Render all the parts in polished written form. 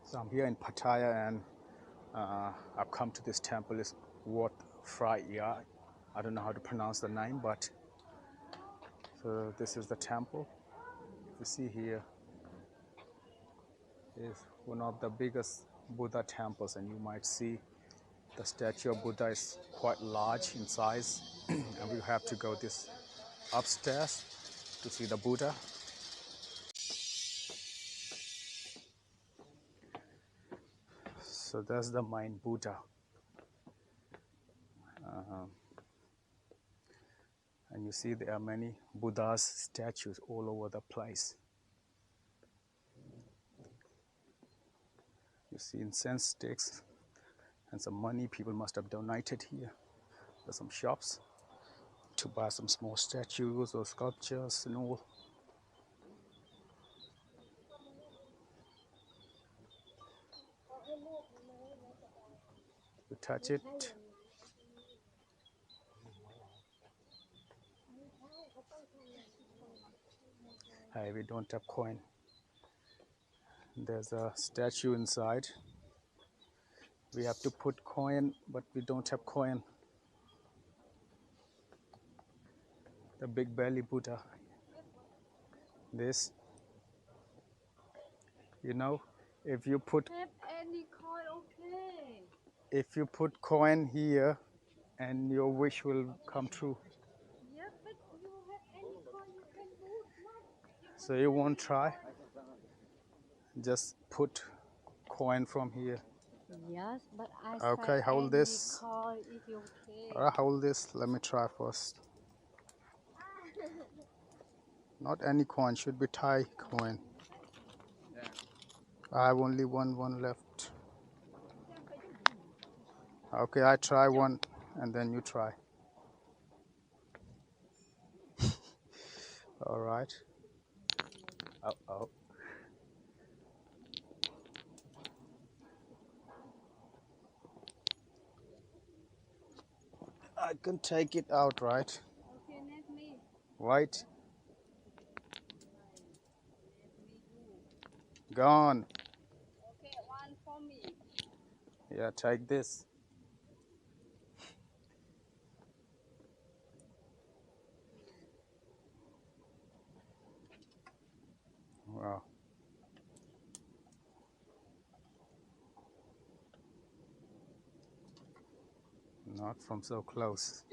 So I'm here in Pattaya and I've come to this temple. It's Wat Phra. I don't know how to pronounce the name, but so this is the temple. You see here is one of the biggest Buddha temples, and you might see the statue of Buddha is quite large in size, and we have to go this upstairs to see the Buddha. So that's the main Buddha. And you see there are many Buddha's statues all over the place. You see incense sticks and some money people must have donated here. There's some shops to buy some small statues or sculptures and all. You touch it. Hey, we don't have coin. There's a statue inside. We have to put coin, but we don't have coin. The big belly Buddha. This. You know, if you put any coin, okay. If you put coin here, and your wish will come true. Yeah, but you have any coin you can put. So you won't try? Just put coin from here. Yes, but I Okay, say hold any this. coin if you okay. Alright, hold this. Let me try first. Not any coin, should be Thai coin. I have only one left. Okay, I try one and then you try. Alright. Oh. I can take it out, right? Okay, let me. Right? Gone. Okay, one for me. Yeah, take this. Wow. Not from so close.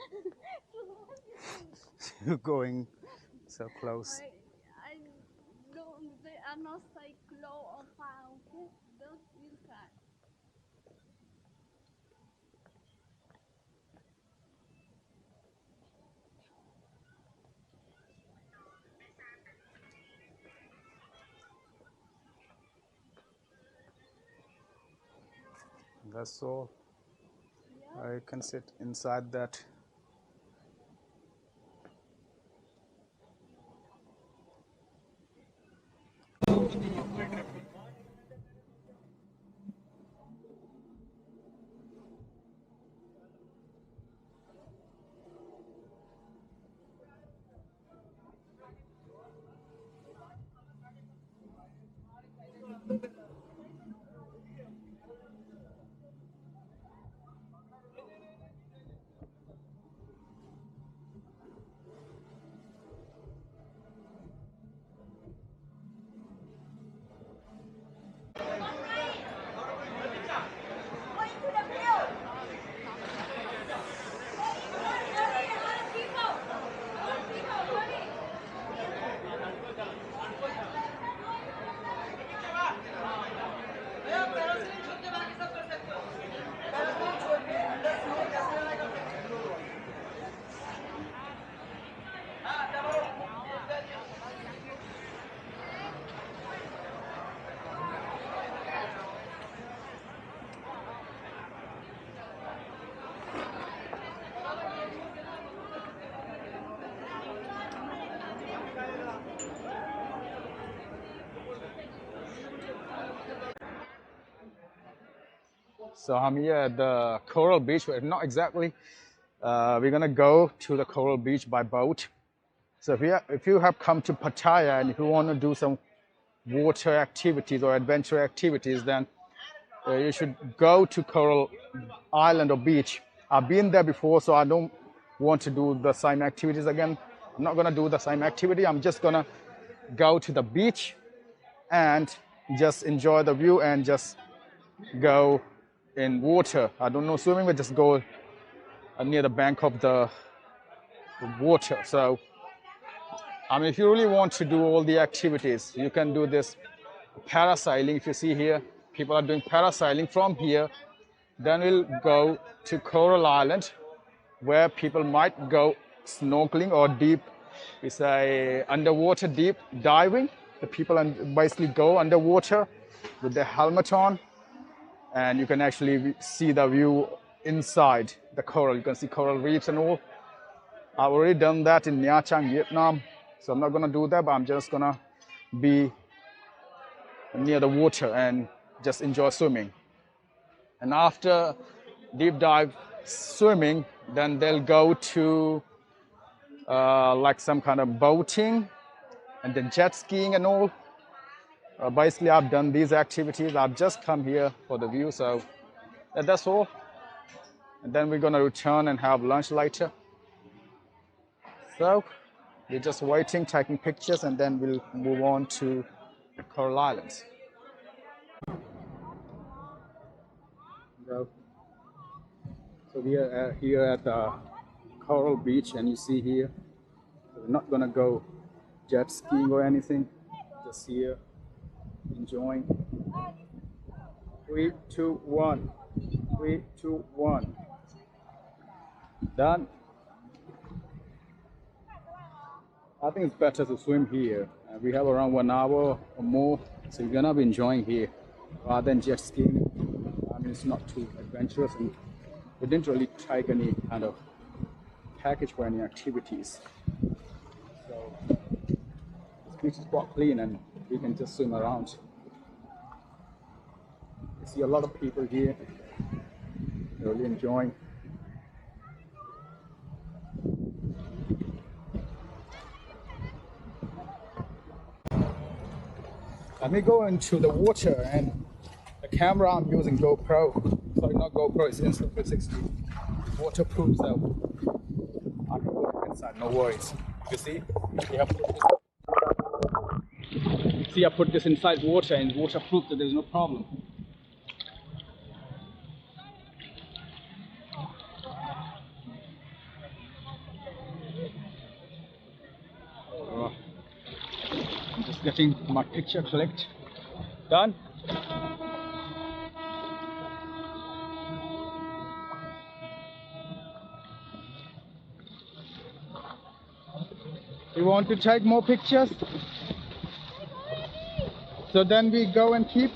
You're going so close. I don't, they are not say close or far, okay? Don't inside. That's all. Yeah. I can sit inside that. So I'm here at the Coral Beach, but not exactly. We're gonna go to the Coral Beach by boat. So if you have come to Pattaya and if you want to do some water activities or adventure activities, then you should go to Coral Island or beach. I've been there before, so I don't want to do the same activities again. I'm not gonna do the same activity. I'm just gonna go to the beach and just enjoy the view and just go in water. I don't know swimming, but just go near the bank of the water. So, I mean, if you really want to do all the activities, you can do this parasailing. If you see here, people are doing parasailing from here. Then we'll go to Coral Island, where people might go snorkeling or deep, we say underwater deep diving. The people basically go underwater with their helmet on, and you can actually see the view inside the coral. You can see coral reefs and all. I've already done that in Nha Trang, Vietnam, so I'm not gonna do that, but I'm just gonna be near the water and just enjoy swimming. And after deep dive swimming, then they'll go to like some kind of boating and then jet skiing and all. Basically, I've done these activities. I've just come here for the view, so that's all. And then we're gonna return and have lunch later. So we're just waiting, taking pictures, and then we'll move on to the Coral Islands. So we are here at the Coral Beach, and you see here, we're not gonna go jet skiing or anything, just here enjoying. 3, 2, 1. 3, 2, 1. Done. I think it's better to swim here. We have around 1 hour or more, so you're gonna be enjoying here rather than jet skiing. I mean, it's not too adventurous, and we didn't really take any kind of package for any activities. So this beach is quite clean, and we can just swim around. You see a lot of people here, really enjoying. Let me go into the water, and the camera I'm using GoPro. Sorry, not GoPro, it's Insta360. Waterproof, so I can go inside, no worries. You see? I put this inside water, and waterproof, so there's no problem. I'm just getting my picture clicked. Done. You want to take more pictures? So then we go and keep